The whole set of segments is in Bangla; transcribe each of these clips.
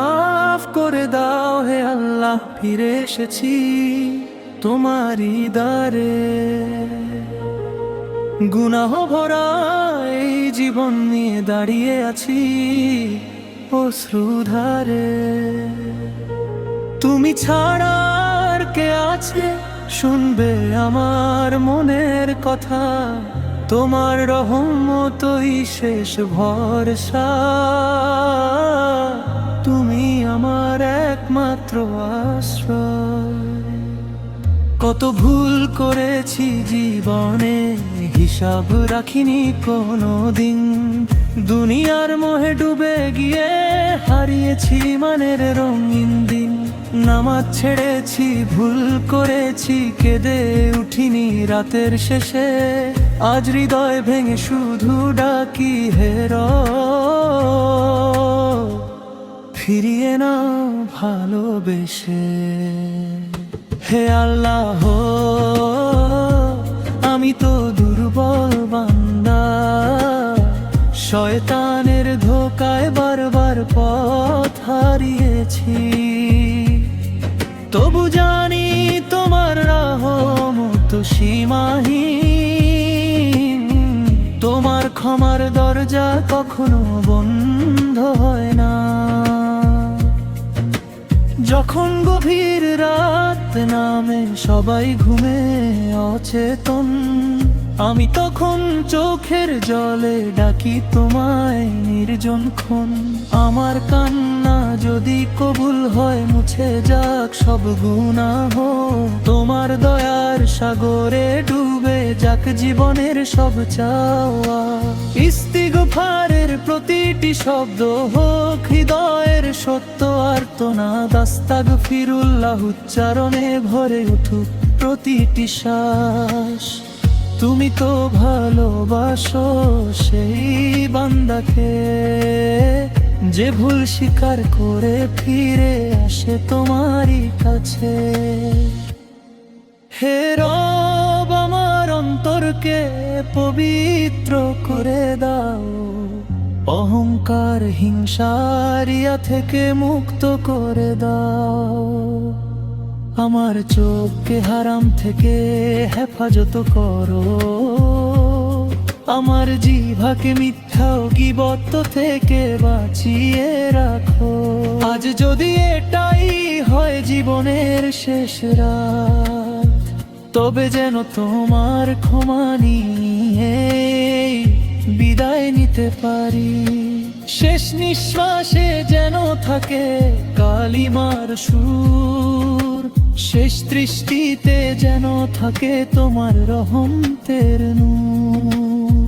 মাফ করে দাও হে আল্লাহ, ফিরে এসেছি তোমারই দ্বারে। গুনাহ ভরা এই জীবন নিয়ে দাঁড়িয়ে আছি অশ্রুধারে। তুমি ছাড়া আর কে আছে শুনবে আমার মনের কথা? তোমার রহমতই শেষ ভরসা। তুমি আমার একমাত্র আশ্রয়। কত ভুল করেছি জীবনে, হিসাব রাখিনি কোনোদিন। দুনিয়ার মোহে ডুবে গিয়ে হারিয়েছি মানের রঙিন দিন। নামাজ ছেড়েছি, ভুল করেছি, কেঁদে উঠিনি রাতের শেষে। আজ হৃদয় ভেঙে শুধু ডাকি হে রব, ফিরিয়ে নাও ভালোবেসে। হে আল্লাহ, আমি তো দুর্বল বান্দা, শয়তানের ধোকায় বারবার পথ হারিয়েছি। তবু জানি তোমার রহমত সীমাহীন। তোমার ক্ষমার দরজা কখনো বন্ধ হয় না। যখন গভীর রাত নামে সবাই ঘুমে অচেতন, আমি তখন চোখের জলে ডাকি তোমায় নির্জন ক্ষণ। আমার কান্না যদি কবুল হয়, মুছে যাক সব গুনাহ। তোমার দয়ার সাগরে ডুবে যাক জীবনের সব চাওয়া। ইস্তিগফারের প্রতিটি শব্দ হোক হৃদয়ের সত্য আর্তনাদ। আস্তাগফিরুল্লাহ উচ্চারণে ভরে উঠুক প্রতিটি শ্বাস। তুমি তো ভালোবাসো সেই বান্দাকে, যে ভুল স্বীকার করে ফিরে আসে তোমারই কাছে। হে রব, আমার অন্তরকে পবিত্র করে দাও। অহংকার হিংসারিয়া থেকে মুক্ত করে দাও। আমার চোখকে হারাম থেকে হেফাজত করো। আমার জিহ্বাকে মিথ্যা ও গীবত থেকে বাঁচিয়ে রাখো। আজ যদি এটাই হয় জীবনের শেষ রাত, তবে যেন তোমার ক্ষমা নিয়ে বিদায় নিতে পারি। শেষ নিঃশ্বাসে যেন থাকে কালিমার সুর। শেষ দৃষ্টিতে যেন থাকে তোমার রহমতের নূর।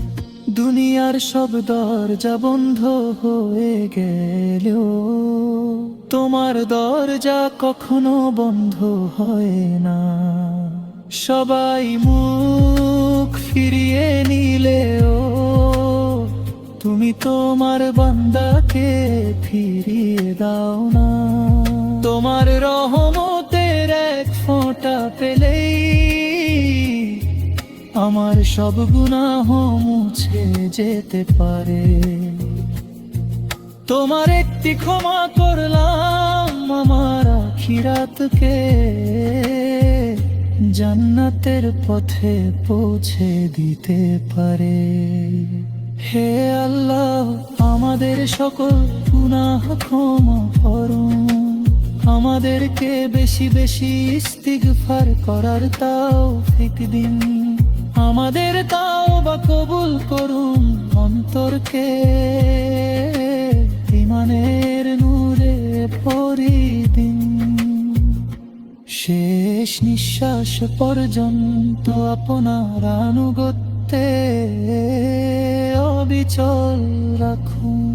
দুনিয়ার সব দরজা বন্ধ হয়ে গেলেও তোমার দরজা কখনো বন্ধ হয় না। সবাই মুখ ফিরিয়ে নিলেও তুমি তোমার বান্দাকে ফিরিয়ে দাও না। তোমার রহমতের এক ফোঁটা পেলেই আমার সব গুনাহ মুছে যেতে পারে। তোমার একটি ক্ষমা করলাম আমার আখিরাতকে জান্নাতের পথে পৌঁছে দিতে পারে। হে আল্লাহ, আমাদের সকল গুনাহ ক্ষমা করুন। আমাদেরকে বেশি বেশি ইস্তিগফার করার তৌফিক দিন। আমাদের তাওবা কবুল করুন, অন্তরকে ঈমানের নূরে ভরিয়ে দিন। শেষ নিঃশ্বাস পর্যন্ত আপনার আনুগত্যে অবিচল রাখুন।